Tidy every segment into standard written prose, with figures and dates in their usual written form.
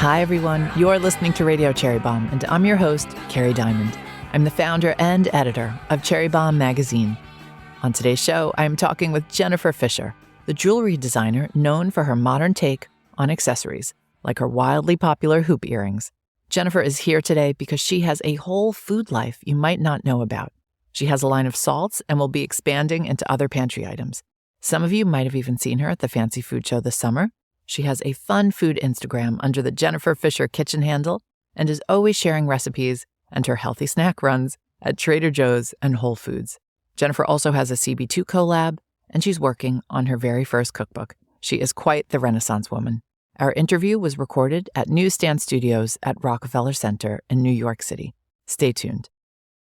Hi, everyone. You're listening to Radio Cherry Bombe, and I'm your host, Carrie Diamond. I'm the founder and editor of Cherry Bombe magazine. On today's show, I'm talking with Jennifer Fisher, the jewelry designer known for her modern take on accessories, like her wildly popular hoop earrings. Jennifer is here today because she has a whole food life you might not know about. She has a line of salts and will be expanding into other pantry items. Some of you might have even seen her at the Fancy Food Show this summer. She has a fun food Instagram under the Jennifer Fisher Kitchen handle and is always sharing recipes and her healthy snack runs at Trader Joe's and Whole Foods. Jennifer also has a CB2 collab, and she's working on her very first cookbook. She is quite the Renaissance woman. Our interview was recorded at Newsstand Studios at Rockefeller Center in New York City. Stay tuned.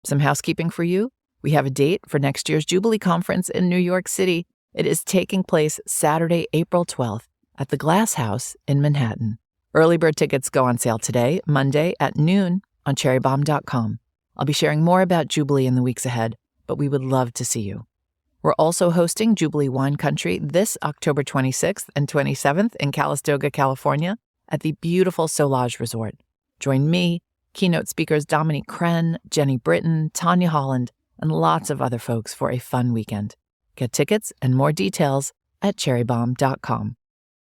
Some housekeeping for you. We have a date for next year's Jubilee Conference in New York City. It is taking place Saturday, April 12th at the Glass House in Manhattan. Early bird tickets go on sale today, Monday at noon on cherrybombe.com. I'll be sharing more about Jubilee in the weeks ahead, but we would love to see you. We're also hosting Jubilee Wine Country this October 26th and 27th in Calistoga, California at the beautiful Solage Resort. Join me, keynote speakers Dominique Crenn, Jenny Britton, Tanya Holland, and lots of other folks for a fun weekend. Get tickets and more details at cherrybombe.com.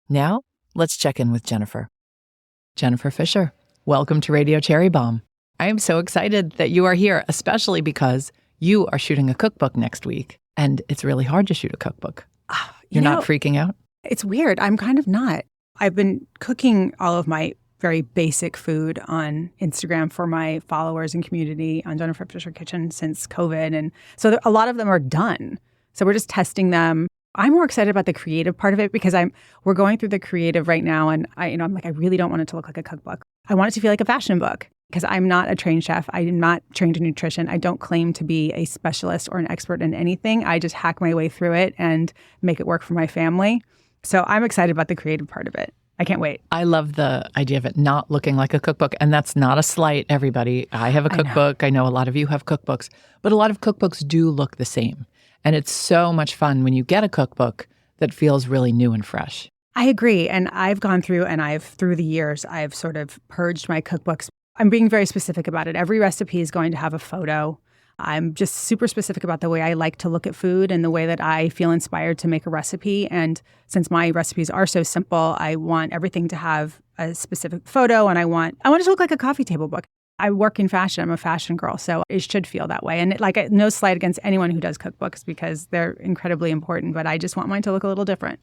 Now, let's check in with Jennifer. Jennifer Fisher, welcome to Radio Cherry Bombe. I am so excited that you are here, especially because you are shooting a cookbook next week, and it's really hard to shoot a cookbook. You're not freaking out? It's weird. I'm kind of not. I've been cooking all of my very basic food on Instagram for my followers and community on Jennifer Fisher Kitchen since COVID, and so a lot of them are done. So we're just testing them. I'm more excited about the creative part of it because we're going through the creative right now, and I'm like, I really don't want it to look like a cookbook. I want it to feel like a fashion book because I'm not a trained chef. I am not trained in nutrition. I don't claim to be a specialist or an expert in anything. I just hack my way through it and make it work for my family. So I'm excited about the creative part of it. I can't wait. I love the idea of it not looking like a cookbook, and that's not a slight, everybody. I have a cookbook. I know a lot of you have cookbooks, but a lot of cookbooks do look the same. And it's so much fun when you get a cookbook that feels really new and fresh. I agree. And I've gone through through the years, I've sort of purged my cookbooks. I'm being very specific about it. Every recipe is going to have a photo. I'm just super specific about the way I like to look at food and the way that I feel inspired to make a recipe. And since my recipes are so simple, I want everything to have a specific photo, and I want it to look like a coffee table book. I work in fashion. I'm a fashion girl, so it should feel that way. And no slight against anyone who does cookbooks because they're incredibly important, but I just want mine to look a little different.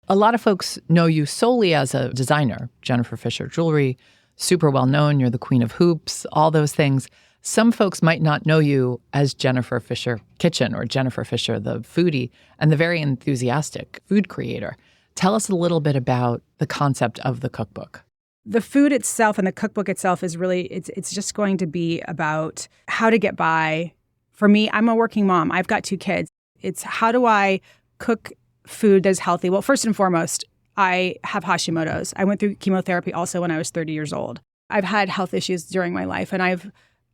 A lot of folks know you solely as a designer, Jennifer Fisher Jewelry, super well known. You're the queen of hoops, all those things. Some folks might not know you as Jennifer Fisher Kitchen or Jennifer Fisher, the foodie and the very enthusiastic food creator. Tell us a little bit about the concept of the cookbook. The food itself and the cookbook itself is really, it's just going to be about how to get by. For me, I'm a working mom. I've got 2 kids. It's how do I cook food that's healthy? Well, first and foremost, I have Hashimoto's. I went through chemotherapy also when I was 30 years old. I've had health issues during my life, and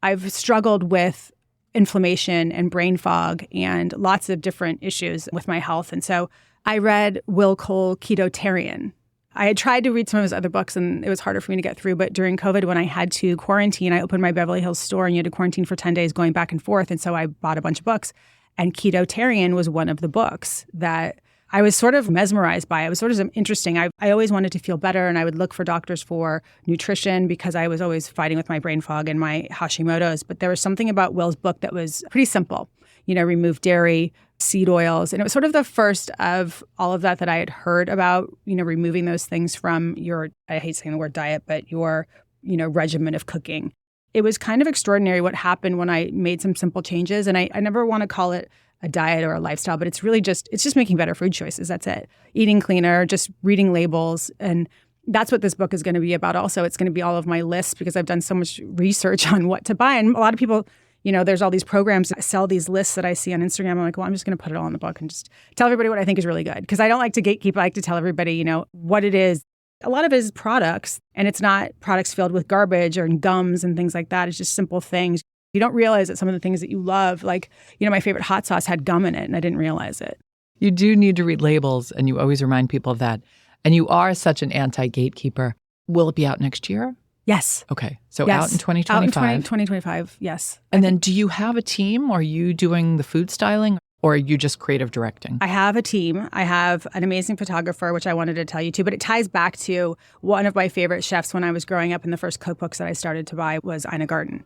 I've struggled with inflammation and brain fog and lots of different issues with my health. And so I read Will Cole, Ketotarian. I had tried to read some of his other books, and it was harder for me to get through. But during COVID, when I had to quarantine, I opened my Beverly Hills store, and you had to quarantine for 10 days going back and forth. And so I bought a bunch of books. And Ketotarian was one of the books that I was sort of mesmerized by. It was sort of interesting. I always wanted to feel better, and I would look for doctors for nutrition because I was always fighting with my brain fog and my Hashimoto's. But there was something about Will's book that was pretty simple. Remove dairy, seed oils. And it was sort of the first of all of that I had heard about, removing those things from your, I hate saying the word diet, but your, regimen of cooking. It was kind of extraordinary what happened when I made some simple changes. And I never want to call it a diet or a lifestyle, but it's just making better food choices. That's it. Eating cleaner, just reading labels. And that's what this book is going to be about. Also, it's going to be all of my lists because I've done so much research on what to buy. And a lot of people, there's all these programs that sell these lists that I see on Instagram. I'm like, well, I'm just going to put it all in the book and just tell everybody what I think is really good. Because I don't like to gatekeep. I like to tell everybody, what it is. A lot of it is products, and it's not products filled with garbage or gums and things like that. It's just simple things. You don't realize that some of the things that you love, like, my favorite hot sauce had gum in it, and I didn't realize it. You do need to read labels, and you always remind people of that. And you are such an anti-gatekeeper. Will it be out next year? Yes. Okay. So Yes. out in 2025. Out in 2025, yes. And then do you have a team? Are you doing the food styling or are you just creative directing? I have a team. I have an amazing photographer, which I wanted to tell you too, but it ties back to one of my favorite chefs when I was growing up, and the first cookbooks that I started to buy was Ina Garten.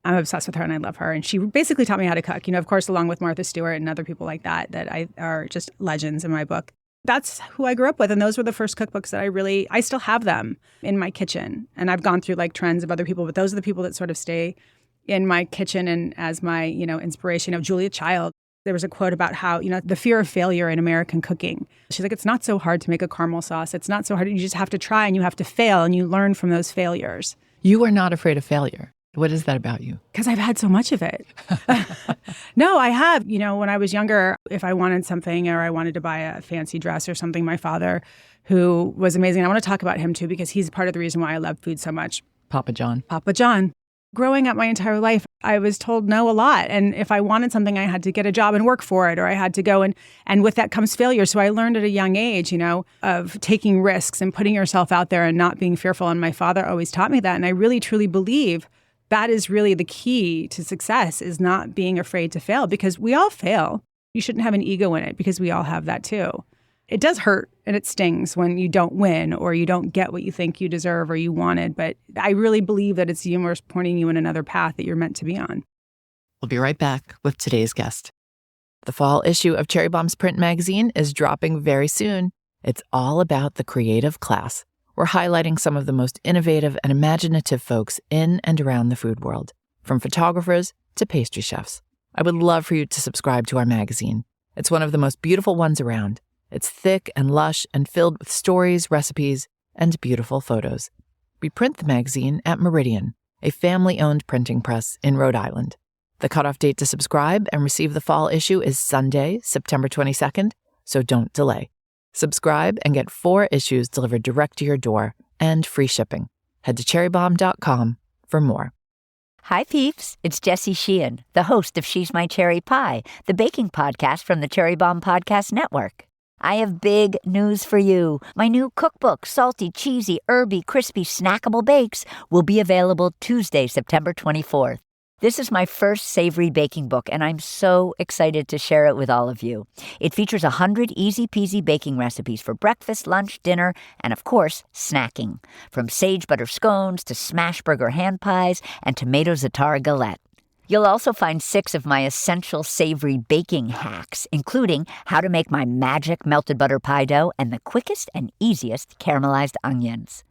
I'm obsessed with her and I love her. And she basically taught me how to cook, of course, along with Martha Stewart and other people like that are just legends in my book. That's who I grew up with. And those were the first cookbooks that I still have them in my kitchen. And I've gone through like trends of other people, but those are the people that sort of stay in my kitchen and as my, inspiration. Of Julia Child, there was a quote about how, the fear of failure in American cooking. She's like, it's not so hard to make a caramel sauce. It's not so hard. You just have to try and you have to fail and you learn from those failures. You are not afraid of failure. What is that about you? Because I've had so much of it. No, I have. When I was younger, if I wanted something or I wanted to buy a fancy dress or something, my father, who was amazing, I want to talk about him too, because he's part of the reason why I love food so much. Papa John. Papa John. Growing up my entire life, I was told no a lot. And if I wanted something, I had to get a job and work for it, or I had to go and with that comes failure. So I learned at a young age, of taking risks and putting yourself out there and not being fearful. And my father always taught me that. And I really, truly believe that is really the key to success, is not being afraid to fail, because we all fail. You shouldn't have an ego in it, because we all have that too. It does hurt and it stings when you don't win or you don't get what you think you deserve or you wanted. But I really believe that it's the universe pointing you in another path that you're meant to be on. We'll be right back with today's guest. The fall issue of Cherry Bomb's print magazine is dropping very soon. It's all about the creative class. We're highlighting some of the most innovative and imaginative folks in and around the food world, from photographers to pastry chefs. I would love for you to subscribe to our magazine. It's one of the most beautiful ones around. It's thick and lush and filled with stories, recipes, and beautiful photos. We print the magazine at Meridian, a family-owned printing press in Rhode Island. The cutoff date to subscribe and receive the fall issue is Sunday, September 22nd, so don't delay. Subscribe and get 4 issues delivered direct to your door and free shipping. Head to cherrybomb.com for more. Hi, peeps. It's Jessie Sheehan, the host of She's My Cherry Pie, the baking podcast from the Cherry Bomb Podcast Network. I have big news for you. My new cookbook, Salty, Cheesy, Herby, Crispy, Snackable Bakes, will be available Tuesday, September 24th. This is my first savory baking book, and I'm so excited to share it with all of you. It features 100 easy-peasy baking recipes for breakfast, lunch, dinner, and, of course, snacking. From sage butter scones to smash burger hand pies and tomato za'atar galette. You'll also find 6 of my essential savory baking hacks, including how to make my magic melted butter pie dough and the quickest and easiest caramelized onions.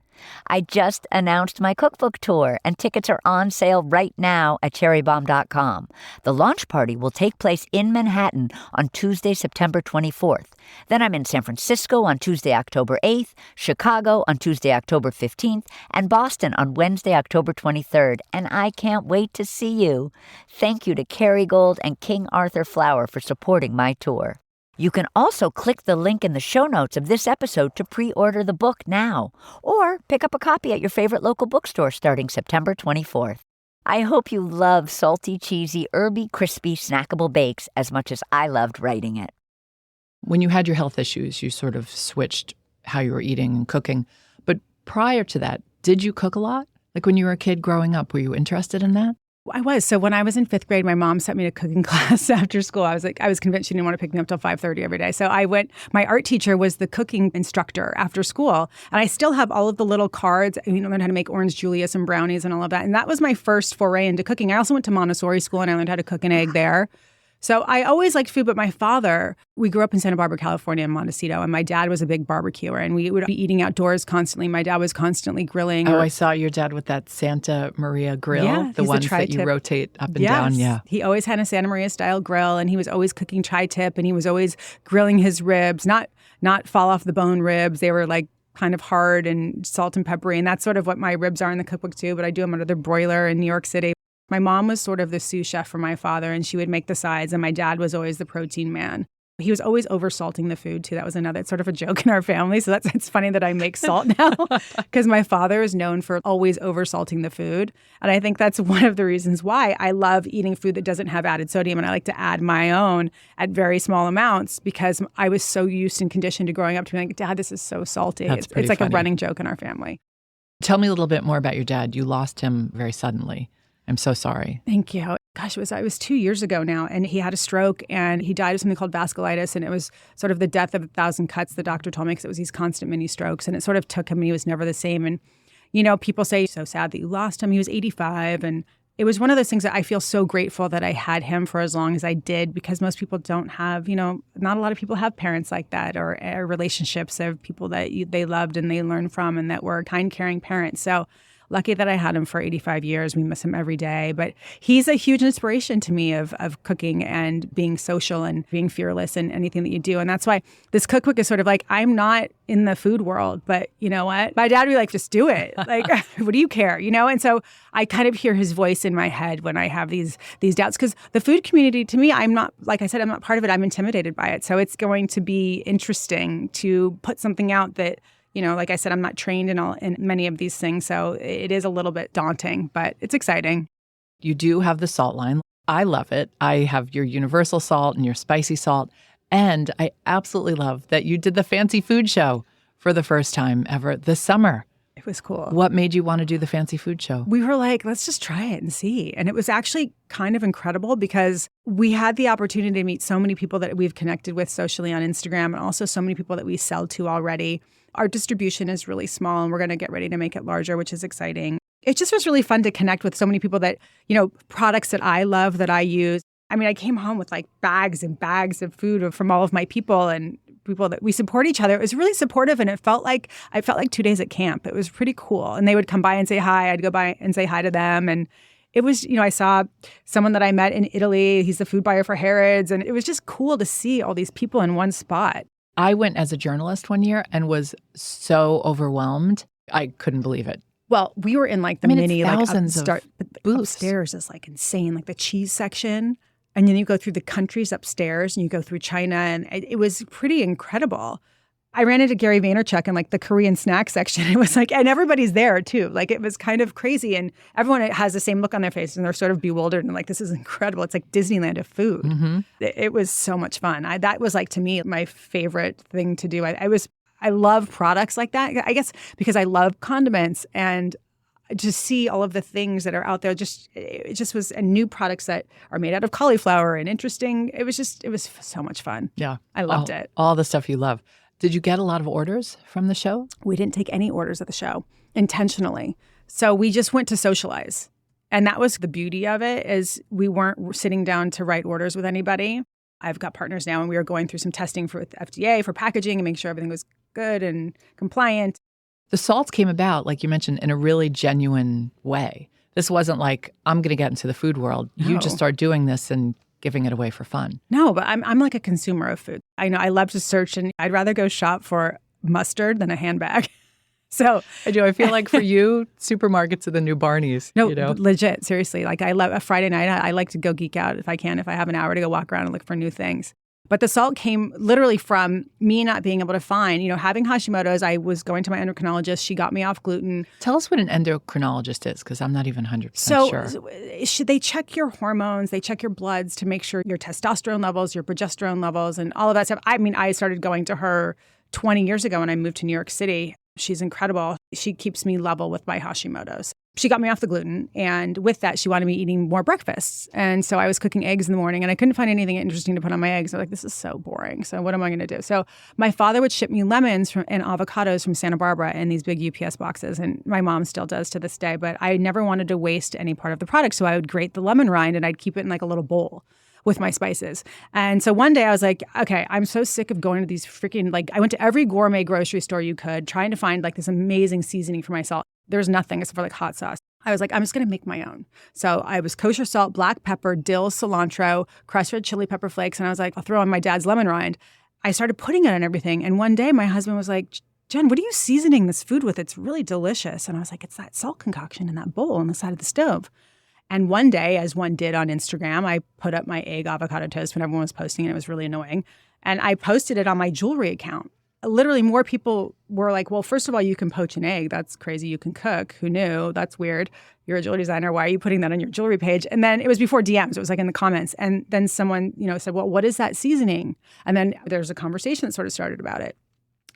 I just announced my cookbook tour, and tickets are on sale right now at cherrybomb.com. The launch party will take place in Manhattan on Tuesday, September 24th. Then I'm in San Francisco on Tuesday, October 8th, Chicago on Tuesday, October 15th, and Boston on Wednesday, October 23rd. And I can't wait to see you. Thank you to Kerrygold and King Arthur Flour for supporting my tour. You can also click the link in the show notes of this episode to pre-order the book now, or pick up a copy at your favorite local bookstore starting September 24th. I hope you love salty, cheesy, herby, crispy, snackable bakes as much as I loved writing it. When you had your health issues, you sort of switched how you were eating and cooking. But prior to that, did you cook a lot? Like when you were a kid growing up, were you interested in that? I was. So when I was in 5th grade, my mom sent me to cooking class after school. I was convinced she didn't want to pick me up till 5:30 every day. So I went. My art teacher was the cooking instructor after school. And I still have all of the little cards. I learned how to make orange Julius and brownies and all of that. And that was my first foray into cooking. I also went to Montessori school and I learned how to cook an egg there. So I always liked food, but my father, we grew up in Santa Barbara, California, in Montecito, and my dad was a big barbecuer, and we would be eating outdoors constantly. My dad was constantly grilling. Oh, I saw your dad with that Santa Maria grill, yeah, the ones that you rotate up and yes. down. Yeah, he always had a Santa Maria style grill, and he was always cooking tri-tip, and he was always grilling his ribs, not fall off the bone ribs. They were like kind of hard and salt and peppery, and that's sort of what my ribs are in the cookbook too. But I do them under the broiler in New York City. My mom was sort of the sous chef for my father, and she would make the sides, and my dad was always the protein man. He was always oversalting the food, too. That was it's sort of a joke in our family, so it's funny that I make salt now, because my father is known for always oversalting the food, and I think that's one of the reasons why I love eating food that doesn't have added sodium, and I like to add my own at very small amounts, because I was so used and conditioned to growing up to be like, Dad, this is so salty. It's like funny. A running joke in our family. Tell me a little bit more about your dad. You lost him very suddenly. I'm so sorry. Thank you. Gosh, it was 2 years ago now, and he had a stroke, and he died of something called vasculitis, and it was sort of the death of 1,000 cuts, the doctor told me, because it was these constant mini strokes, and it sort of took him, and he was never the same. And, people say, so sad that you lost him. He was 85, and it was one of those things that I feel so grateful that I had him for as long as I did, because most people don't have, not a lot of people have parents like that, or relationships of people that they loved and they learned from and that were kind, caring parents. So lucky that I had him for 85 years. We miss him every day. But he's a huge inspiration to me of cooking and being social and being fearless in anything that you do. And that's why this cookbook is sort of like, I'm not in the food world, but you know what? My dad would be like, just do it. Like, what do you care? And so I kind of hear his voice in my head when I have these doubts. Because the food community, to me, I'm not, like I said, I'm not part of it. I'm intimidated by it. So it's going to be interesting to put something out that, like I said, I'm not trained in many of these things, so it is a little bit daunting, but it's exciting. You do have the salt line. I love it. I have your universal salt and your spicy salt, and I absolutely love that you did the fancy food show for the first time ever this summer. It was cool. What made you want to do the fancy food show? We were like, let's just try it and see. And it was actually kind of incredible because we had the opportunity to meet so many people that we've connected with socially on Instagram, and also so many people that we sell to already. Our distribution is really small, and we're going to get ready to make it larger, which is exciting. It just was really fun to connect with so many people that, products that I love, that I use. I mean, I came home with like bags and bags of food from all of my people and people that we support each other. It was really supportive, and I felt like 2 days at camp. It was pretty cool. And they would come by and say hi. I'd go by and say hi to them. And it was, I saw someone that I met in Italy. He's the food buyer for Harrods. And it was just cool to see all these people in one spot. I went as a journalist one year and was so overwhelmed. I couldn't believe it. Well, we were in like the mini, like thousands of booths. Upstairs is like insane, like the cheese section. And then you go through the countries upstairs and you go through China, and it was pretty incredible. I ran into Gary Vaynerchuk in like the Korean snack section. It was like, and everybody's there too. Like it was kind of crazy, and everyone has the same look on their face, and they're sort of bewildered and like, this is incredible. It's like Disneyland of food. Mm-hmm. It was so much fun. That was like, to me, my favorite thing to do. I love products like that, I guess, because I love condiments, and just see all of the things that are out there. It just was new products that are made out of cauliflower and interesting. It was so much fun. Yeah. I loved it. All the stuff you love. Did you get a lot of orders from the show? We didn't take any orders at the show intentionally. So we just went to socialize. And that was the beauty of it, is we weren't sitting down to write orders with anybody. I've got partners now, and we are going through some testing with FDA for packaging and making sure everything was good and compliant. The salts came about, like you mentioned, in a really genuine way. This wasn't like, I'm going to get into the food world. No. You just start doing this and giving it away for fun. No, but I'm like a consumer of food. I know I love to search, and I'd rather go shop for mustard than a handbag. So I do. I feel like for you, supermarkets are the new Barneys. No, legit, seriously. Like I love a Friday night. I like to go geek out if I can, if I have an hour to go walk around and look for new things. But the salt came literally from me not being able to find, having Hashimoto's. I was going to my endocrinologist. She got me off gluten. Tell us what an endocrinologist is, because I'm not even 100% sure. They check your hormones. They check your bloods to make sure your testosterone levels, your progesterone levels, and all of that stuff. I mean, I started going to her 20 years ago when I moved to New York City. She's incredible. She keeps me level with my Hashimoto's. She got me off the gluten, and with that, she wanted me eating more breakfasts. And so I was cooking eggs in the morning, and I couldn't find anything interesting to put on my eggs. I was like, this is so boring. So what am I going to do? So my father would ship me lemons and avocados from Santa Barbara in these big UPS boxes, and my mom still does to this day. But I never wanted to waste any part of the product, so I would grate the lemon rind, and I'd keep it in like a little bowl with my spices. And so one day I was like, okay, I'm so sick of going to these freaking, I went to every gourmet grocery store you could, trying to find this amazing seasoning for my salt. There's nothing except for hot sauce. I was like, I'm just going to make my own. So I was kosher salt, black pepper, dill, cilantro, crushed red chili pepper flakes. And I was like, I'll throw in my dad's lemon rind. I started putting it on everything. And one day my husband was like, Jen, what are you seasoning this food with? It's really delicious. And I was like, it's that salt concoction in that bowl on the side of the stove. And one day, as one did on Instagram, I put up my egg avocado toast when everyone was posting, and it was really annoying. And I posted it on my jewelry account. Literally, more people were like, well, first of all, you can poach an egg. That's crazy. You can cook. Who knew? That's weird. You're a jewelry designer. Why are you putting that on your jewelry page? And then it was before DMs. It was in the comments. And then someone, said, well, what is that seasoning? And then there's a conversation that sort of started about it.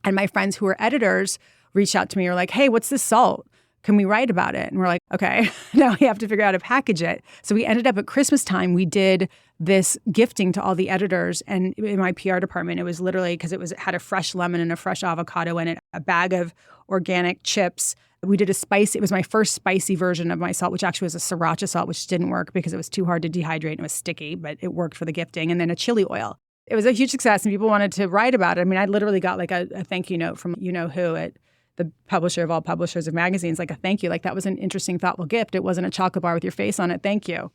And my friends who were editors reached out to me and were like, hey, what's this salt? Can we write about it? And we're like, okay, now we have to figure out how to package it. So we ended up at Christmas time, we did this gifting to all the editors. And in my PR department, it was literally, because it had a fresh lemon and a fresh avocado in it, a bag of organic chips. We did it was my first spicy version of my salt, which actually was a sriracha salt, which didn't work because it was too hard to dehydrate and it was sticky, but it worked for the gifting. And then a chili oil. It was a huge success and people wanted to write about it. I mean, I literally got like a thank you note from you-know-who at the publisher of all publishers of magazines, like a thank you. Like that was an interesting, thoughtful gift. It wasn't a chocolate bar with your face on it. Thank you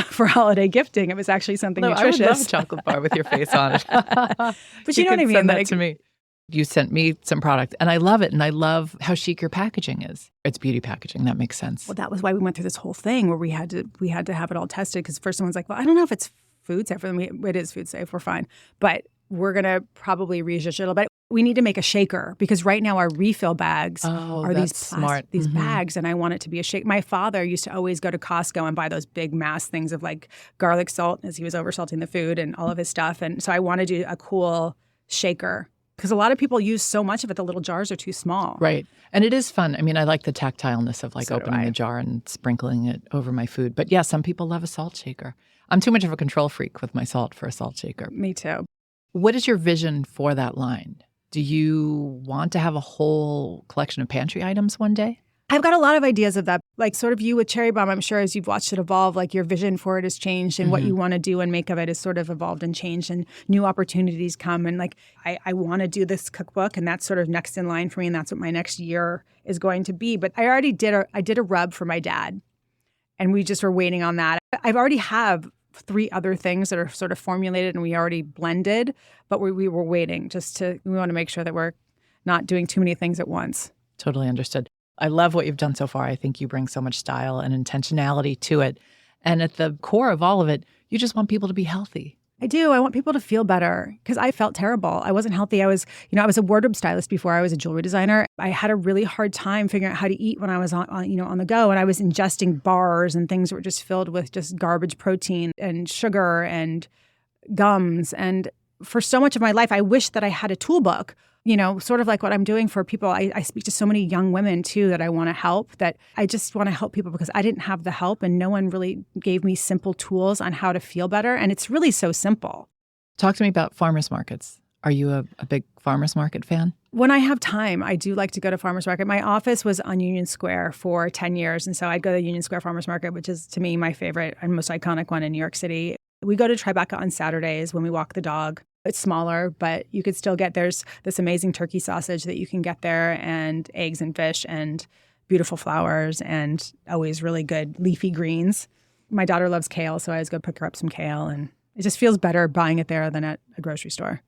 for holiday gifting. It was actually something nutritious. I would love a chocolate bar with your face on it. But you know what I mean? Send that to me. You sent me some product, and I love it, and I love how chic your packaging is. It's beauty packaging. That makes sense. Well, that was why we went through this whole thing where we had to have it all tested, because first someone's like, well, I don't know if it's food safe for them. It is food safe. We're fine. But we're going to probably readjust it a little bit. We need to make a shaker, because right now our refill bags are these bags, and I want it to be a shake. My father used to always go to Costco and buy those big mass things of like garlic salt, as he was oversalting the food and all of his stuff. And so I want to do a cool shaker, because a lot of people use so much of it, the little jars are too small. Right. And it is fun. I mean, I like the tactileness of like opening the jar and sprinkling it over my food. But yeah, some people love a salt shaker. I'm too much of a control freak with my salt for a salt shaker. Me too. What is your vision for that line? Do you want to have a whole collection of pantry items one day? I've got a lot of ideas of that. Like sort of you with Cherry Bombe, I'm sure as you've watched it evolve, like your vision for it has changed, and what you want to do and make of it has sort of evolved and changed, and new opportunities come. And like, I want to do this cookbook, and that's sort of next in line for me, and that's what my next year is going to be. But I already did a rub for my dad, and we just were waiting on that. I've already have 3 other things that are sort of formulated and we already blended, but we were waiting we want to make sure that we're not doing too many things at once. Totally understood. I love what you've done so far. I think you bring so much style and intentionality to it. And at the core of all of it, you just want people to be healthy. I do. I want people to feel better, because I felt terrible. I wasn't healthy. I was a wardrobe stylist before I was a jewelry designer. I had a really hard time figuring out how to eat when I was on the go, and I was ingesting bars and things that were just filled with just garbage protein and sugar and gums. And for so much of my life, I wish that I had a toolbook, sort of like what I'm doing for people. I speak to so many young women, too, that I want to help, that I just want to help people because I didn't have the help and no one really gave me simple tools on how to feel better. And it's really so simple. Talk to me about farmers markets. Are you a big farmers market fan? When I have time, I do like to go to farmers market. My office was on Union Square for 10 years. And so I'd go to the Union Square farmers market, which is, to me, my favorite and most iconic one in New York City. We go to Tribeca on Saturdays when we walk the dog. It's smaller, but you could still there's this amazing turkey sausage that you can get there, and eggs and fish and beautiful flowers and always really good leafy greens. My daughter loves kale, so I always go pick her up some kale, and it just feels better buying it there than at a grocery store.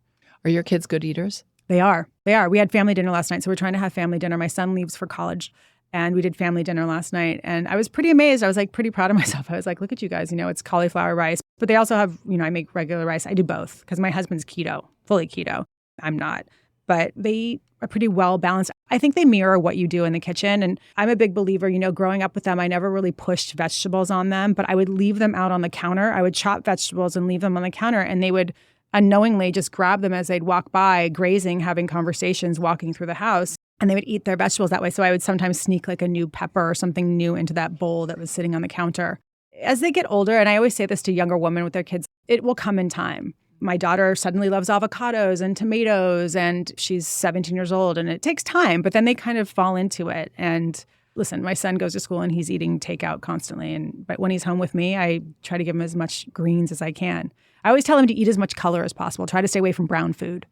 Are your kids good eaters? They are. We had family dinner last night, so we're trying to have family dinner. My son leaves for college, and we did family dinner last night, and I was pretty amazed. I was like pretty proud of myself. I was like, look at you guys, it's cauliflower rice. But they also have, I make regular rice. I do both because my husband's keto, fully keto. I'm not. But they are pretty well balanced. I think they mirror what you do in the kitchen. And I'm a big believer, growing up with them, I never really pushed vegetables on them, but I would leave them out on the counter. I would chop vegetables and leave them on the counter, and they would unknowingly just grab them as they'd walk by, grazing, having conversations, walking through the house. And they would eat their vegetables that way. So I would sometimes sneak like a new pepper or something new into that bowl that was sitting on the counter. As they get older, and I always say this to younger women with their kids, it will come in time. My daughter suddenly loves avocados and tomatoes, and she's 17 years old, and it takes time, but then they kind of fall into it. And listen, my son goes to school and he's eating takeout constantly. But when he's home with me, I try to give him as much greens as I can. I always tell him to eat as much color as possible. Try to stay away from brown food.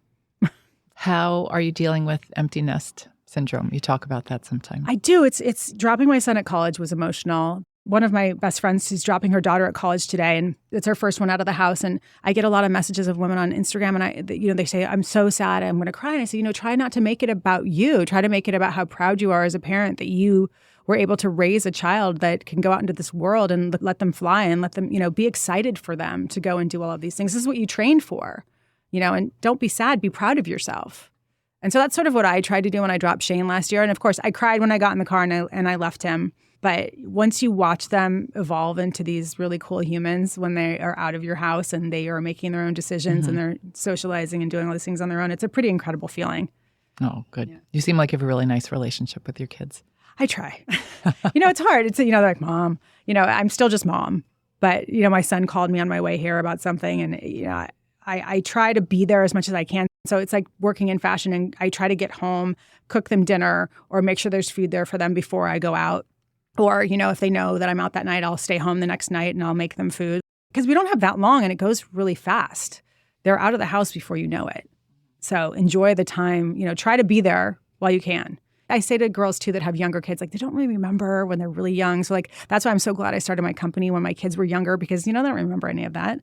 How are you dealing with empty nest syndrome? You talk about that sometimes. I do. It's dropping my son at college was emotional. One of my best friends is dropping her daughter at college today, and it's her first one out of the house. And I get a lot of messages of women on Instagram, and they say, I'm so sad, I'm going to cry. And I say, try not to make it about you. Try to make it about how proud you are as a parent that you were able to raise a child that can go out into this world and let them fly and let them, be excited for them to go and do all of these things. This is what you trained for, and don't be sad, be proud of yourself. And so that's sort of what I tried to do when I dropped Shane last year. And of course, I cried when I got in the car and I left him. But once you watch them evolve into these really cool humans when they are out of your house and they are making their own decisions and they're socializing and doing all these things on their own, it's a pretty incredible feeling. Oh, good. Yeah. You seem like you have a really nice relationship with your kids. I try. It's hard. It's, they're like, Mom, I'm still just mom. But, my son called me on my way here about something. And, I try to be there as much as I can. So it's like working in fashion, and I try to get home, cook them dinner, or make sure there's food there for them before I go out. Or, if they know that I'm out that night, I'll stay home the next night and I'll make them food. Because we don't have that long and it goes really fast. They're out of the house before you know it. So enjoy the time, try to be there while you can. I say to girls too that have younger kids, like they don't really remember when they're really young. So like, that's why I'm so glad I started my company when my kids were younger, because, they don't remember any of that.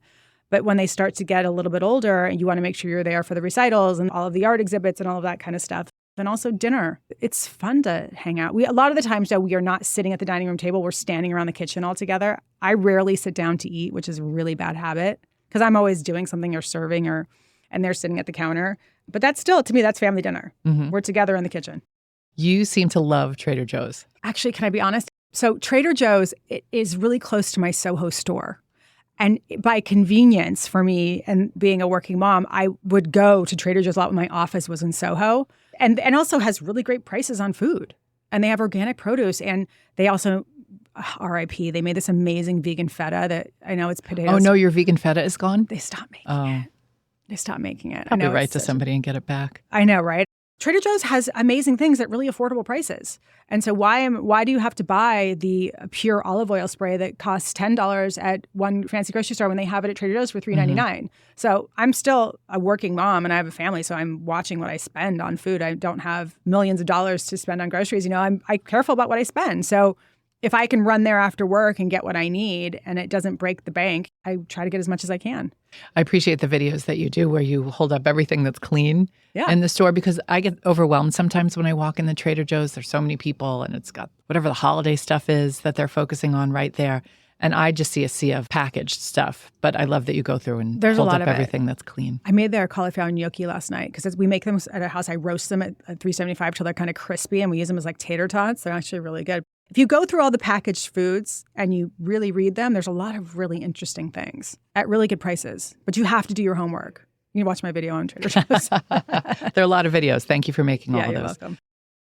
But when they start to get a little bit older, and you want to make sure you're there for the recitals and all of the art exhibits and all of that kind of stuff. And also dinner. It's fun to hang out. A lot of the times, though, we are not sitting at the dining room table. We're standing around the kitchen all together. I rarely sit down to eat, which is a really bad habit, because I'm always doing something or serving, and they're sitting at the counter. But that's still, to me, that's family dinner. Mm-hmm. We're together in the kitchen. You seem to love Trader Joe's. Actually, can I be honest? So Trader Joe's is really close to my Soho store. And by convenience for me and being a working mom, I would go to Trader Joe's a lot when my office was in Soho. And also has really great prices on food. And they have organic produce. And they also, RIP, they made this amazing vegan feta that I know it's potatoes. Oh, no, your vegan feta is gone? They stopped making it. They stopped making it. I'll be right to somebody and get it back. I know, right? Trader Joe's has amazing things at really affordable prices. And so why do you have to buy the pure olive oil spray that costs $10 at one fancy grocery store when they have it at Trader Joe's for $3.99? Mm-hmm. So I'm still a working mom and I have a family, so I'm watching what I spend on food. I don't have millions of dollars to spend on groceries. I'm careful about what I spend. So if I can run there after work and get what I need and it doesn't break the bank, I try to get as much as I can. I appreciate the videos that you do where you hold up everything that's clean in the store, because I get overwhelmed sometimes when I walk in the Trader Joe's. There's so many people and it's got whatever the holiday stuff is that they're focusing on right there. And I just see a sea of packaged stuff. But I love that you go through and hold up everything that's clean. I made their cauliflower gnocchi last night because we make them at a house. I roast them at 375 till they're kind of crispy, and we use them as like tater tots. They're actually really good. If you go through all the packaged foods and you really read them, there's a lot of really interesting things at really good prices. But you have to do your homework. You can watch my video on Trader Joe's. There are a lot of videos. Thank you for making all of those. You're welcome.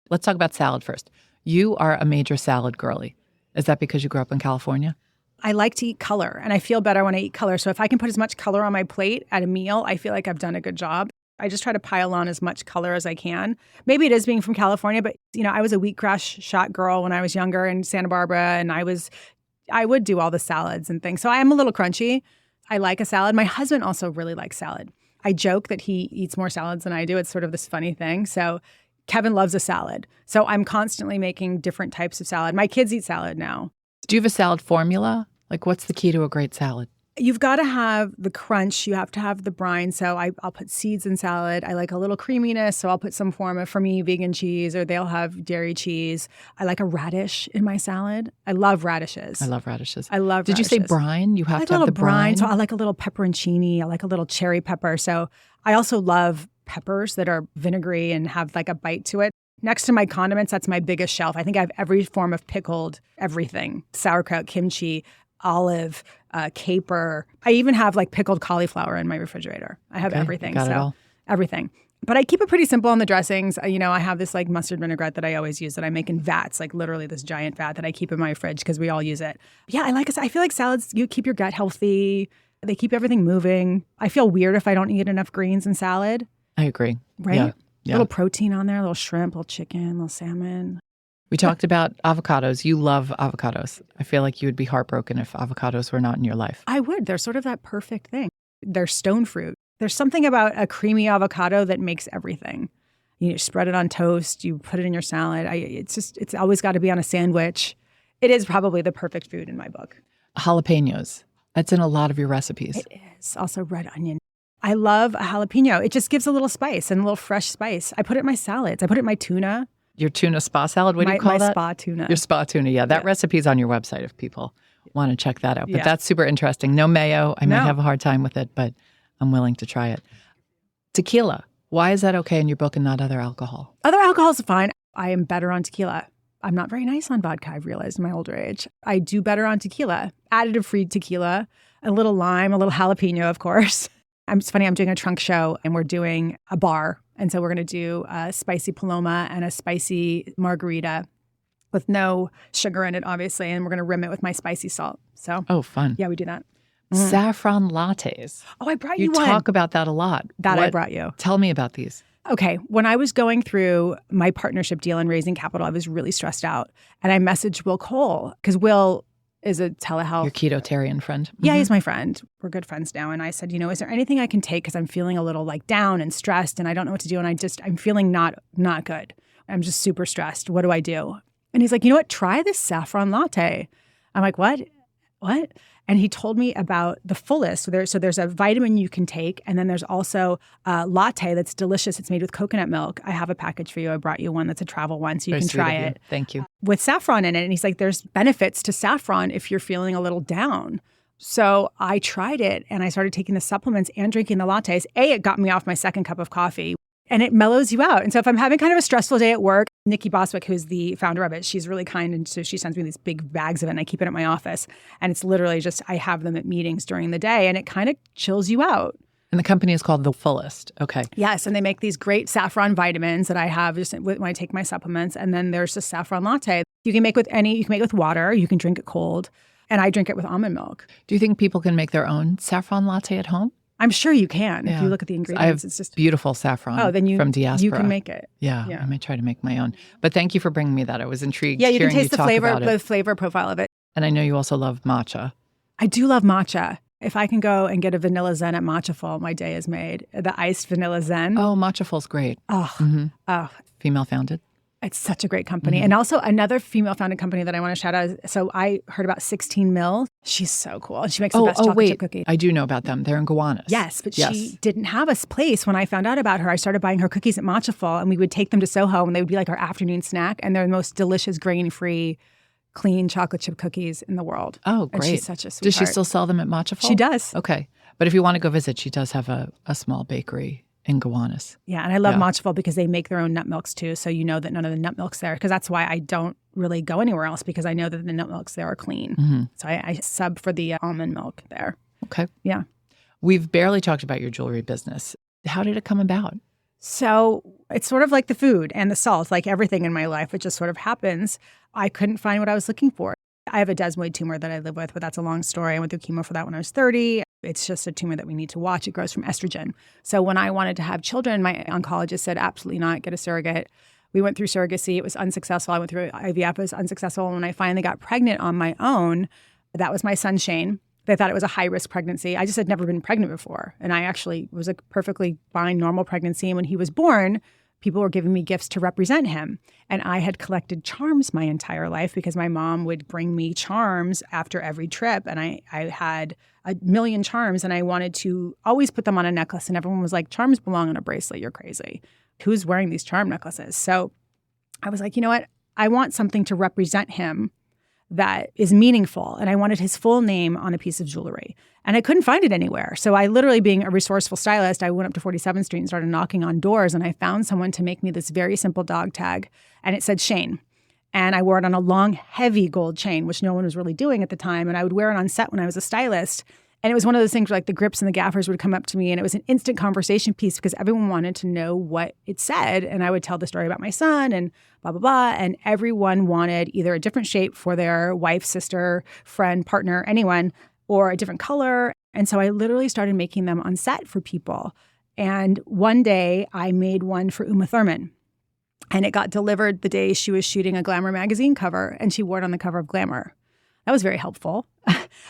Let's talk about salad first. You are a major salad girly. Is that because you grew up in California? I like to eat color, and I feel better when I eat color. So if I can put as much color on my plate at a meal, I feel like I've done a good job. I just try to pile on as much color as I can. Maybe it is being from California, but I was a wheatgrass shot girl when I was younger in Santa Barbara, and I would do all the salads and things. So I am a little crunchy. I like a salad. My husband also really likes salad. I joke that he eats more salads than I do. It's sort of this funny thing. So Kevin loves a salad. So I'm constantly making different types of salad. My kids eat salad now. Do you have a salad formula? Like, what's the key to a great salad? You've got to have the crunch. You have to have the brine. So I'll put seeds in salad. I like a little creaminess. So I'll put some form of, for me, vegan cheese, or they'll have dairy cheese. I like a radish in my salad. I love radishes. I love radishes. Did you say brine? You have to have the brine. So I like a little pepperoncini. I like a little cherry pepper. So I also love peppers that are vinegary and have like a bite to it. Next to my condiments, that's my biggest shelf. I think I have every form of pickled everything. Sauerkraut, kimchi, olive, caper. I even have like pickled cauliflower in my refrigerator. I have everything. Got it all. Everything. But I keep it pretty simple on the dressings. I have this like mustard vinaigrette that I always use that I make in vats, like literally this giant vat that I keep in my fridge because we all use it. Yeah, I feel like salads, you keep your gut healthy. They keep everything moving. I feel weird if I don't eat enough greens in salad. I agree. Right? Yeah. A little protein on there, a little shrimp, a little chicken, a little salmon. We talked about avocados. You love avocados. I feel like you would be heartbroken if avocados were not in your life. I would. They're sort of that perfect thing. They're stone fruit. There's something about a creamy avocado that makes everything. You spread it on toast. You put it in your salad. It's always got to be on a sandwich. It is probably the perfect food in my book. Jalapenos. That's in a lot of your recipes. It is. Also red onion. I love a jalapeno. It just gives a little spice and a little fresh spice. I put it in my salads. I put it in my tuna. Your tuna spa salad? What do you call that? My spa tuna. Your spa tuna, yeah. That recipe's on your website if people want to check that out. But that's super interesting. No mayo. I might have a hard time with it, but I'm willing to try it. Tequila. Why is that okay in your book and not other alcohol? Other alcohol's fine. I am better on tequila. I'm not very nice on vodka, I've realized in my older age. I do better on tequila. Additive-free tequila, a little lime, a little jalapeno, of course. It's funny, I'm doing a trunk show and we're doing a bar. And so we're going to do a spicy paloma and a spicy margarita with no sugar in it, obviously. And we're going to rim it with my spicy salt. So, Oh, fun. yeah, we do that. Saffron lattes. Oh, I brought you You one. talk about that a lot. I brought you. Tell me about these. Okay, when I was going through my partnership deal and raising capital, I was really stressed out. And I messaged Will Cole because Will is a telehealth. Your ketotarian friend. Yeah, he's my friend. We're good friends now. And I said, is there anything I can take? Because I'm feeling a little like down and stressed and I don't know what to do. And I'm feeling not good. I'm just super stressed. What do I do? And he's like, you know what? Try this saffron latte. I'm like, what? And he told me about the Fullest. So there's a vitamin you can take, and then there's also a latte that's delicious. It's made with coconut milk. I have a package for you. I brought you one that's a travel one, so you can try it. Thank you. With saffron in it. And he's like, there's benefits to saffron if you're feeling a little down. So I tried it, and I started taking the supplements and drinking the lattes. It got me off my second cup of coffee. And it mellows you out. And so if I'm having kind of a stressful day at work, Nikki Boswick, who's the founder of it, she's really kind. And so she sends me these big bags of it and I keep it at my office. And it's literally just, I have them at meetings during the day and it kind of chills you out. And the company is called The Fullest. Okay. Yes. And they make these great saffron vitamins that I have just when I take my supplements. And then there's the saffron latte. You can make with water. You can drink it cold. And I drink it with almond milk. Do you think people can make their own saffron latte at home? I'm sure you can. Yeah. If you look at the ingredients, I have it's just beautiful saffron from diaspora. You can make it. Yeah, I might try to make my own. But thank you for bringing me that. I was intrigued. Yeah, you can hearing taste the flavor profile of it. And I know you also love matcha. I do love matcha. If I can go and get a vanilla zen at Matchaful, my day is made. The iced vanilla zen. Oh, Matchaful's great. Oh, Female founded. It's such a great company. And also another female-founded company that I want to shout out. So I heard about 16 Mill. She's so cool. And she makes the best chocolate chip cookie. I do know about them. They're in Gowanus. Yes, but she didn't have a place. When I found out about her, I started buying her cookies at Matchaful, and we would take them to Soho, and they would be like our afternoon snack. And they're the most delicious, grain-free, clean chocolate chip cookies in the world. Oh, great. And she's such a sweetheart. Does she still sell them at Matchaful? She does. Okay. But if you want to go visit, she does have a small bakery in Gowanus. Yeah, and I love Matchaful because they make their own nut milks too, so you know that none of the nut milk's there. Because that's why I don't really go anywhere else, because I know that the nut milks there are clean. So I sub for the almond milk there. Okay. Yeah. We've barely talked about your jewelry business. How did it come about? So it's sort of like the food and the salt, like everything in my life. It just sort of happens. I couldn't find what I was looking for. I have a desmoid tumor that I live with, but that's a long story. I went through chemo for that when I was 30. It's just a tumor that we need to watch. It grows from estrogen. So when I wanted to have children, my oncologist said, absolutely not, get a surrogate. We went through surrogacy. It was unsuccessful. I went through IVF. It was unsuccessful. And when I finally got pregnant on my own, that was my son, Shane. They thought it was a high-risk pregnancy. I just had never been pregnant before. And I actually was a perfectly fine, normal pregnancy. And when he was born, people were giving me gifts to represent him. And I had collected charms my entire life because my mom would bring me charms after every trip. And I had a million charms and I wanted to always put them on a necklace. And everyone was like, charms belong on a bracelet. You're crazy. Who's wearing these charm necklaces? So I was like, you know what? I want something to represent him that is meaningful. And I wanted his full name on a piece of jewelry. And I couldn't find it anywhere. So I literally, being a resourceful stylist, I went up to 47th Street and started knocking on doors. And I found someone to make me this very simple dog tag. And it said Shane. And I wore it on a long, heavy gold chain, which no one was really doing at the time. And I would wear it on set when I was a stylist. And it was one of those things where like the grips and the gaffers would come up to me and it was an instant conversation piece because everyone wanted to know what it said. And I would tell the story about my son and blah, blah, blah. And everyone wanted either a different shape for their wife, sister, friend, partner, anyone, or a different color. And so I literally started making them on set for people. And one day I made one for Uma Thurman. And it got delivered the day she was shooting a Glamour magazine cover. And she wore it on the cover of Glamour. That was very helpful.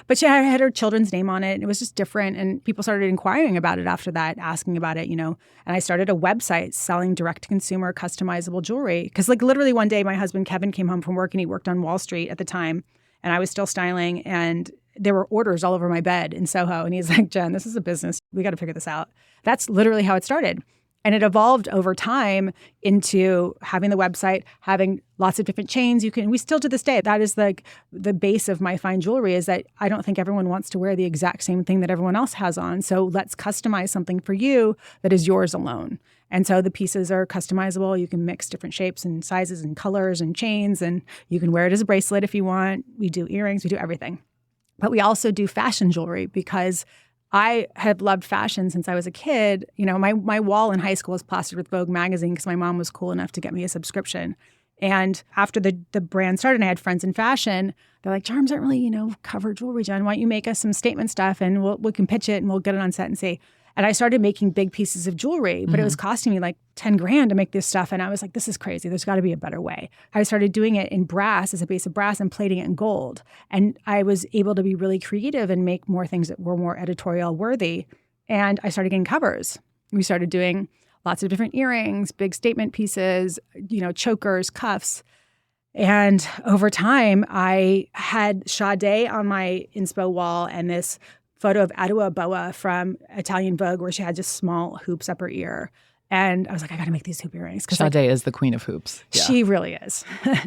But she had her children's name on it. And it was just different. And people started inquiring about it after that, asking about it, you know. And I started a website selling direct-to-consumer customizable jewelry. Because like literally one day, my husband Kevin came home from work and he worked on Wall Street at the time. And I was still styling. And there were orders all over my bed in Soho. And he's like, Jen, this is a business. We got to figure this out. That's literally how it started. And it evolved over time into having the website, having lots of different chains. We still to this day, that is like the base of my fine jewelry is that I don't think everyone wants to wear the exact same thing that everyone else has on. So let's customize something for you that is yours alone. And so the pieces are customizable. You can mix different shapes and sizes and colors and chains, and you can wear it as a bracelet if you want. We do earrings, we do everything. But we also do fashion jewelry because I have loved fashion since I was a kid. You know, my wall in high school was plastered with Vogue magazine because my mom was cool enough to get me a subscription. And after the brand started and I had friends in fashion, they're like, charms aren't really, cover jewelry, Jen. Why don't you make us some statement stuff and we can pitch it and we'll get it on set and see. And I started making big pieces of jewelry, but it was costing me like $10,000 to make this stuff. And I was like, this is crazy. There's got to be a better way. I started doing it in brass as a base of brass and plating it in gold. And I was able to be really creative and make more things that were more editorial worthy. And I started getting covers. We started doing lots of different earrings, big statement pieces, chokers, cuffs. And over time, I had Sade on my inspo wall and this photo of Adua Boa from Italian Vogue where she had just small hoops up her ear. And I was like, I got to make these hoop earrings. Sade is the queen of hoops. Yeah. She really is.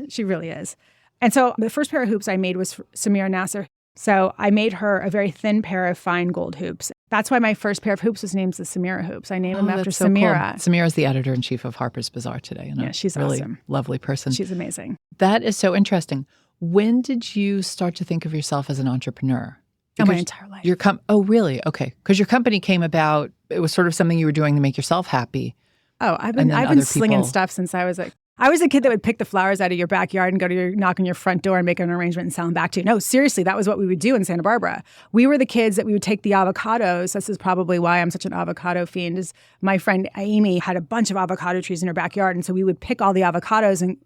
She really is. And so the first pair of hoops I made was for Samira Nasser. So I made her a very thin pair of fine gold hoops. That's why my first pair of hoops was named the Samira hoops. I named them after so Samira. Cool. Samira is the editor-in-chief of Harper's Bazaar today. Yeah, she's really awesome. Lovely person. She's amazing. That is so interesting. When did you start to think of yourself as an entrepreneur? My entire life. Oh, really? Okay. Because your company came about, it was sort of something you were doing to make yourself happy. Oh, I've been slinging stuff since I was I was a kid that would pick the flowers out of your backyard and knock on your front door and make an arrangement and sell them back to you. No, seriously, that was what we would do in Santa Barbara. We were the kids that we would take the avocados. This is probably why I'm such an avocado fiend. Is my friend Amy had a bunch of avocado trees in her backyard. And so we would pick all the avocados and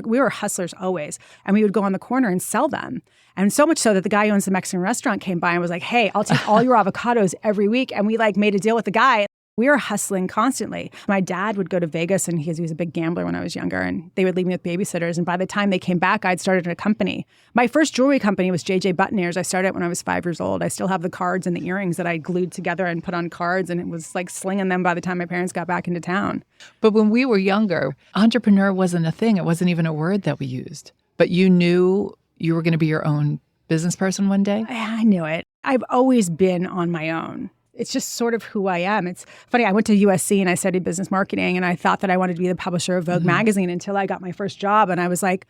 we were hustlers always. And we would go on the corner and sell them. And so much so that the guy who owns the Mexican restaurant came by and was like, hey, I'll take all your avocados every week. And we made a deal with the guy. We were hustling constantly. My dad would go to Vegas and he was a big gambler when I was younger, and they would leave me with babysitters. And by the time they came back, I'd started a company. My first jewelry company was JJ Button Ears. I started it when I was 5 years old. I still have the cards and the earrings that I glued together and put on cards, and it was like slinging them by the time my parents got back into town. But when we were younger, entrepreneur wasn't a thing. It wasn't even a word that we used. But you knew you were going to be your own business person one day? I knew it. I've always been on my own. It's just sort of who I am. It's funny, I went to USC and I studied business marketing, and I thought that I wanted to be the publisher of Vogue magazine until I got my first job. And I was like,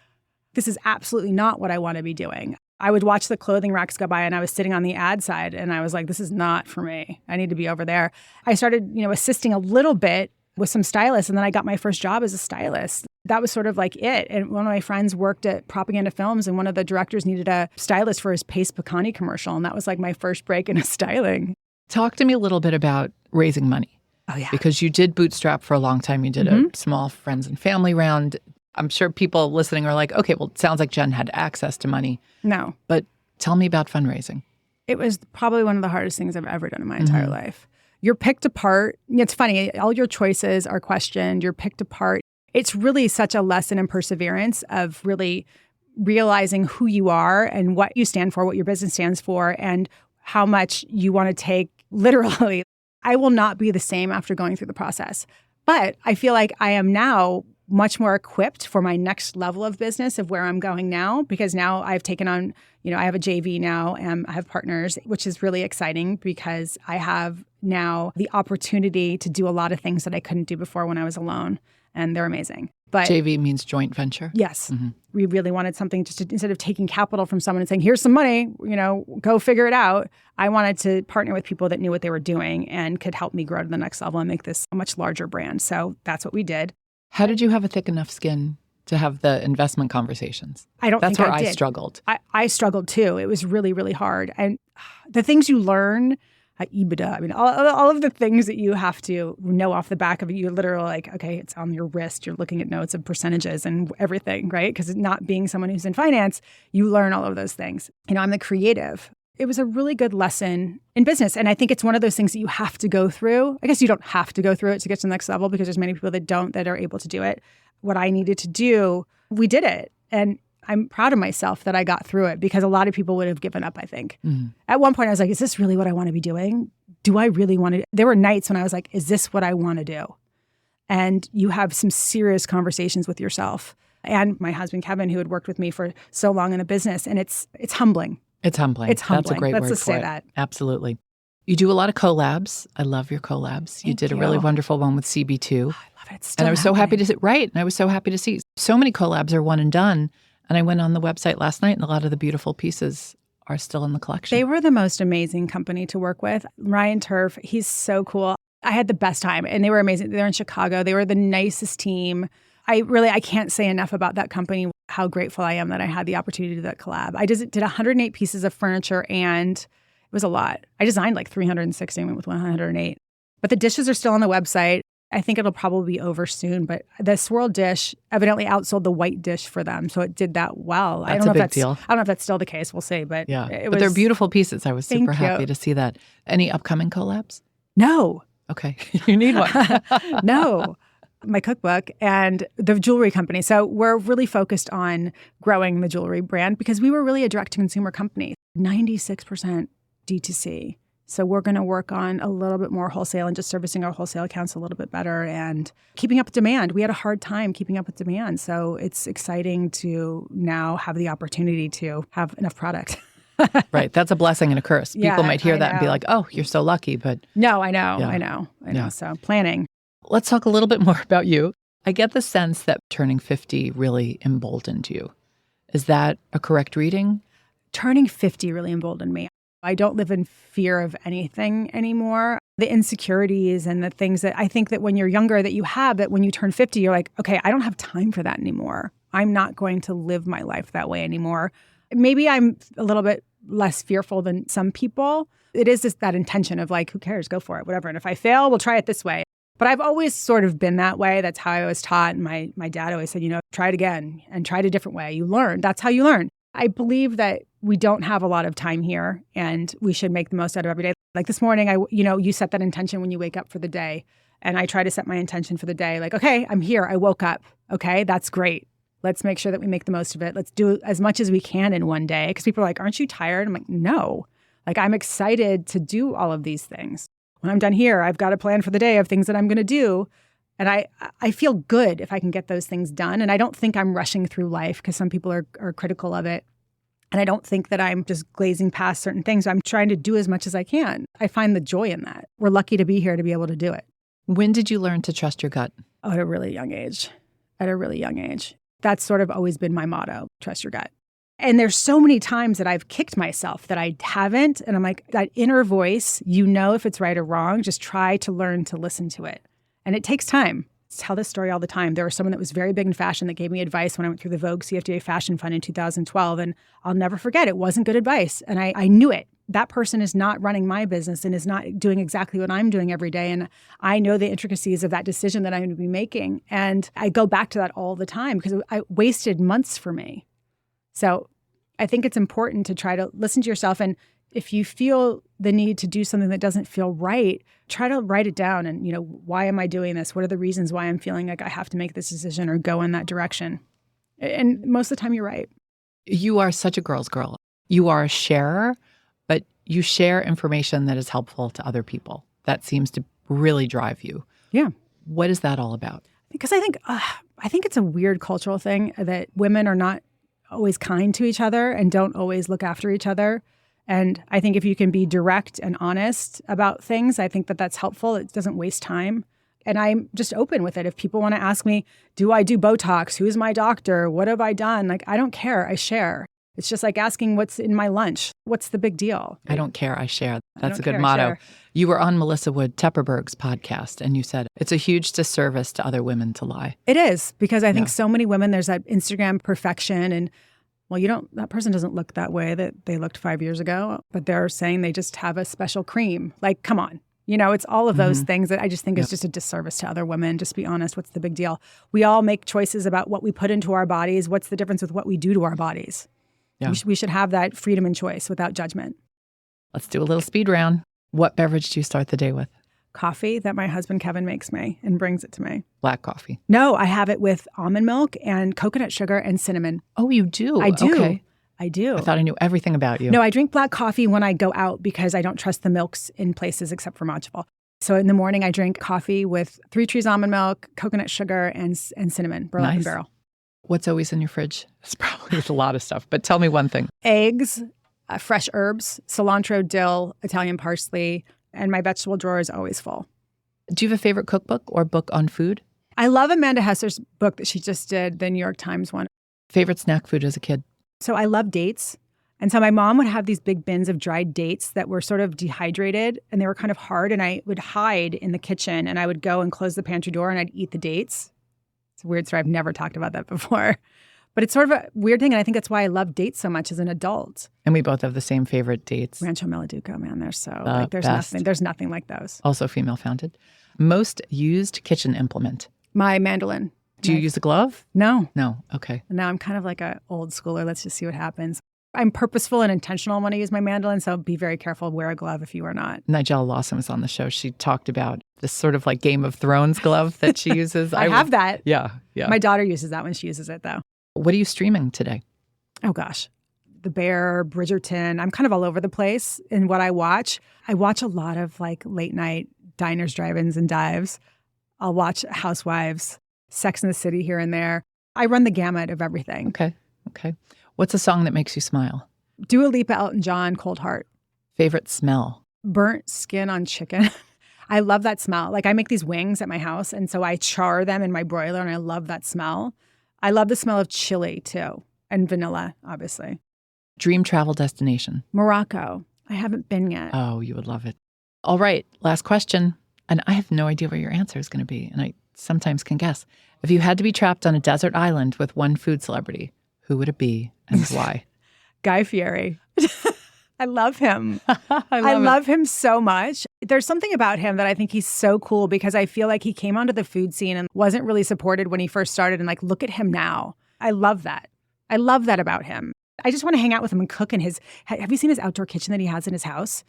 this is absolutely not what I want to be doing. I would watch the clothing racks go by and I was sitting on the ad side and I was like, this is not for me. I need to be over there. I started, assisting a little bit with some stylists, and then I got my first job as a stylist. That was sort of like it. And one of my friends worked at Propaganda Films, and one of the directors needed a stylist for his Pace Picani commercial. And that was like my first break in styling. Talk to me a little bit about raising money. Oh, yeah. Because you did bootstrap for a long time. You did a small friends and family round. I'm sure people listening are like, okay, well, it sounds like Jen had access to money. No. But tell me about fundraising. It was probably one of the hardest things I've ever done in my entire life. You're picked apart. It's funny. All your choices are questioned. You're picked apart. It's really such a lesson in perseverance of really realizing who you are and what you stand for, what your business stands for, and how much you want to take literally. I will not be the same after going through the process. But I feel like I am now much more equipped for my next level of business of where I'm going now, because now I've taken on, I have a JV now and I have partners, which is really exciting because I have now the opportunity to do a lot of things that I couldn't do before when I was alone. And they're amazing. But JV means joint venture? Yes. We really wanted something just to, instead of taking capital from someone and saying, here's some money, go figure it out. I wanted to partner with people that knew what they were doing and could help me grow to the next level and make this a much larger brand. So that's what we did. How did you have a thick enough skin to have the investment conversations? That's where I struggled. I struggled too. It was really, really hard. And the things you learn, EBITDA, all of the things that you have to know off the back of it, you're literally like, okay, it's on your wrist. You're looking at notes of percentages and everything, right? Because not being someone who's in finance, you learn all of those things. I'm the creative. It was a really good lesson in business. And I think it's one of those things that you have to go through. I guess you don't have to go through it to get to the next level because there's many people that are able to do it. What I needed to do, we did it. And I'm proud of myself that I got through it because a lot of people would have given up, I think. At one point, I was like, is this really what I want to be doing? Do I really want to? There were nights when I was like, is this what I want to do? And you have some serious conversations with yourself. And my husband, Kevin, who had worked with me for so long in the business. And it's humbling. It's humbling. It's humbling. That's a great word Let's just for say it. that. Absolutely. You do a lot of collabs. I love your collabs. You did a really wonderful one with CB2. Oh, I love it. It's still and I was so happy to see, right. And I was so happy to see so many collabs are one and done. And I went on the website last night and a lot of the beautiful pieces are still in the collection. They were the most amazing company to work with. Ryan Turf, he's so cool. I had the best time and they were amazing. They're in Chicago. They were the nicest team. I can't say enough about that company, how grateful I am that I had the opportunity to do that collab. I did 108 pieces of furniture, and it was a lot. I designed like 360 and went with 108. But the dishes are still on the website. I think it'll probably be over soon, but the swirl dish evidently outsold the white dish for them. So it did that well. That's a big deal. I don't know if that's still the case. We'll see. But but they're beautiful pieces. I was super happy to see that. Any upcoming collabs? No. Okay. You need one. No. My cookbook and the jewelry company. So we're really focused on growing the jewelry brand because we were really a direct-to-consumer company, 96% D2C. So we're going to work on a little bit more wholesale and just servicing our wholesale accounts a little bit better and keeping up with demand. We had a hard time keeping up with demand. So it's exciting to now have the opportunity to have enough product. Right. That's a blessing and a curse. People might hear that and be like, oh, you're so lucky. But no, I know. So planning. Let's talk a little bit more about you. I get the sense that turning 50 really emboldened you. Is that a correct reading? Turning 50 really emboldened me. I don't live in fear of anything anymore. The insecurities and the things that I think that when you're younger that you have, that when you turn 50, you're like, okay, I don't have time for that anymore. I'm not going to live my life that way anymore. Maybe I'm a little bit less fearful than some people. It is just that intention of like, who cares? Go for it, whatever. And if I fail, we'll try it this way. But I've always sort of been that way. That's how I was taught. And my dad always said, try it again and try it a different way. You learn. That's how you learn. I believe that we don't have a lot of time here and we should make the most out of every day. Like this morning, you set that intention when you wake up for the day. And I try to set my intention for the day. Like, okay, I'm here. I woke up. Okay, that's great. Let's make sure that we make the most of it. Let's do as much as we can in one day. Because people are like, aren't you tired? I'm like, no. Like, I'm excited to do all of these things. When I'm done here, I've got a plan for the day of things that I'm going to do. And I feel good if I can get those things done. And I don't think I'm rushing through life because some people are critical of it. And I don't think that I'm just glazing past certain things. I'm trying to do as much as I can. I find the joy in that. We're lucky to be here to be able to do it. When did you learn to trust your gut? Oh, at a really young age. That's sort of always been my motto, trust your gut. And there's so many times that I've kicked myself that I haven't. And I'm like, that inner voice, if it's right or wrong, just try to learn to listen to it. And it takes time. I tell this story all the time. There was someone that was very big in fashion that gave me advice when I went through the Vogt CFDA Fashion Fund in 2012. And I'll never forget, it wasn't good advice. And I knew it. That person is not running my business and is not doing exactly what I'm doing every day. And I know the intricacies of that decision that I'm going to be making. And I go back to that all the time because I wasted months for me. So I think it's important to try to listen to yourself. And if you feel the need to do something that doesn't feel right, try to write it down. And, why am I doing this? What are the reasons why I'm feeling like I have to make this decision or go in that direction? And most of the time, you're right. You are such a girl's girl. You are a sharer, but you share information that is helpful to other people. That seems to really drive you. Yeah. What is that all about? Because I think it's a weird cultural thing that women are not always kind to each other and don't always look after each other. And I think if you can be direct and honest about things, I think that that's helpful. It doesn't waste time. And I'm just open with it. If people want to ask me, do I do Botox? Who's my doctor? What have I done? Like, I don't care. I share. It's just like asking what's in my lunch. What's the big deal? I don't care. I share. That's a good motto. You were on Melissa Wood Tepperberg's podcast, and you said it's a huge disservice to other women to lie. It is, because I think so many women, there's that Instagram perfection and, that person doesn't look that way that they looked 5 years ago, but they're saying they just have a special cream. Like, come on. It's all of those things that I just think is just a disservice to other women. Just be honest. What's the big deal? We all make choices about what we put into our bodies. What's the difference with what we do to our bodies? Yeah. We should have that freedom and choice without judgment. Let's do a little speed round. What beverage do you start the day with? Coffee that my husband Kevin makes me and brings it to me. Black coffee? No, I have it with almond milk and coconut sugar and cinnamon. Oh, you do? I do. Okay. I do. I thought I knew everything about you. No, I drink black coffee when I go out because I don't trust the milks in places except for Matcha. So in the morning, I drink coffee with 3 Trees almond milk, coconut sugar, and cinnamon, burlap and barrel. What's always in your fridge? It's probably a lot of stuff, but tell me one thing. Eggs, fresh herbs, cilantro, dill, Italian parsley, and my vegetable drawer is always full. Do you have a favorite cookbook or book on food? I love Amanda Hesser's book that she just did, the New York Times one. Favorite snack food as a kid? So I love dates. And so my mom would have these big bins of dried dates that were sort of dehydrated and they were kind of hard. And I would hide in the kitchen and I would go and close the pantry door and I'd eat the dates. It's a weird story. I've never talked about that before. But it's sort of a weird thing, and I think that's why I love dates so much as an adult. And we both have the same favorite dates. Rancho Meladuco, man, they're so Best. there's nothing like those. Also female founded. Most used kitchen implement. My mandolin. Do you use a glove? No. No. Okay. Now I'm kind of like an old schooler. Let's just see what happens. I'm purposeful and intentional when I use my mandolin, so be very careful. Wear a glove if you are not. Nigella Lawson was on the show. She talked about this sort of like Game of Thrones glove that she uses. I have that. Yeah. My daughter uses that when she uses it, though. What are you streaming today? Oh, gosh. The Bear, Bridgerton. I'm kind of all over the place in what I watch. I watch a lot of like late night diners, drive-ins, and dives. I'll watch Housewives, Sex and the City here and there. I run the gamut of everything. Okay. What's a song that makes you smile? Dua Lipa, Elton John, Cold Heart. Favorite smell? Burnt skin on chicken. I love that smell. Like I make these wings at my house, and so I char them in my broiler, and I love that smell. I love the smell of chili, too, and vanilla, obviously. Dream travel destination? Morocco. I haven't been yet. Oh, you would love it. All right, last question. And I have no idea what your answer is going to be, and I sometimes can guess. If you had to be trapped on a desert island with one food celebrity, who would it be and why? Guy Fieri. I love him. I love him so much. There's something about him that I think he's so cool because I feel like he came onto the food scene and wasn't really supported when he first started. And like, look at him now. I love that. I love that about him. I just want to hang out with him and cook in his. Have you seen his outdoor kitchen that he has in his house?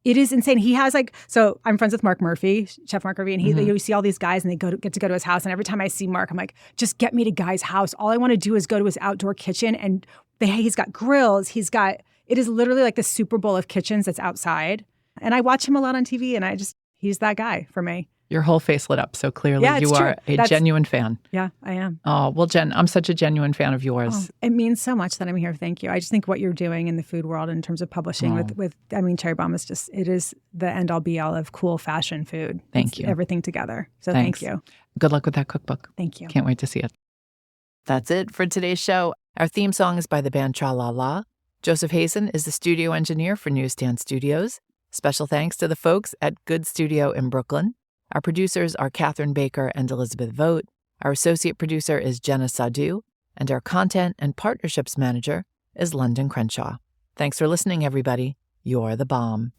It is insane. He has like, so I'm friends with Mark Murphy, Chef Mark Murphy, and you see all these guys and they get to go to his house. And every time I see Mark, I'm like, just get me to Guy's house. All I want to do is go to his outdoor kitchen and he's got grills. It is literally like the Super Bowl of kitchens that's outside. And I watch him a lot on TV and he's that guy for me. Your whole face lit up so clearly. You are a genuine fan. Yeah, I am. Oh, well, Jen, I'm such a genuine fan of yours. Oh, it means so much that I'm here. Thank you. I just think what you're doing in the food world in terms of publishing Cherry Bombe is it is the end all be all of cool fashion food. Thank you. Everything together. So Thanks. Thank you. Good luck with that cookbook. Thank you. Can't wait to see it. That's it for today's show. Our theme song is by the band Tra La La. Joseph Hazen is the studio engineer for Newsstand Studios. Special thanks to the folks at Good Studio in Brooklyn. Our producers are Catherine Baker and Elizabeth Vogt. Our associate producer is Jenna Sadhu. And our content and partnerships manager is Londyn Crenshaw. Thanks for listening, everybody. You're the bomb.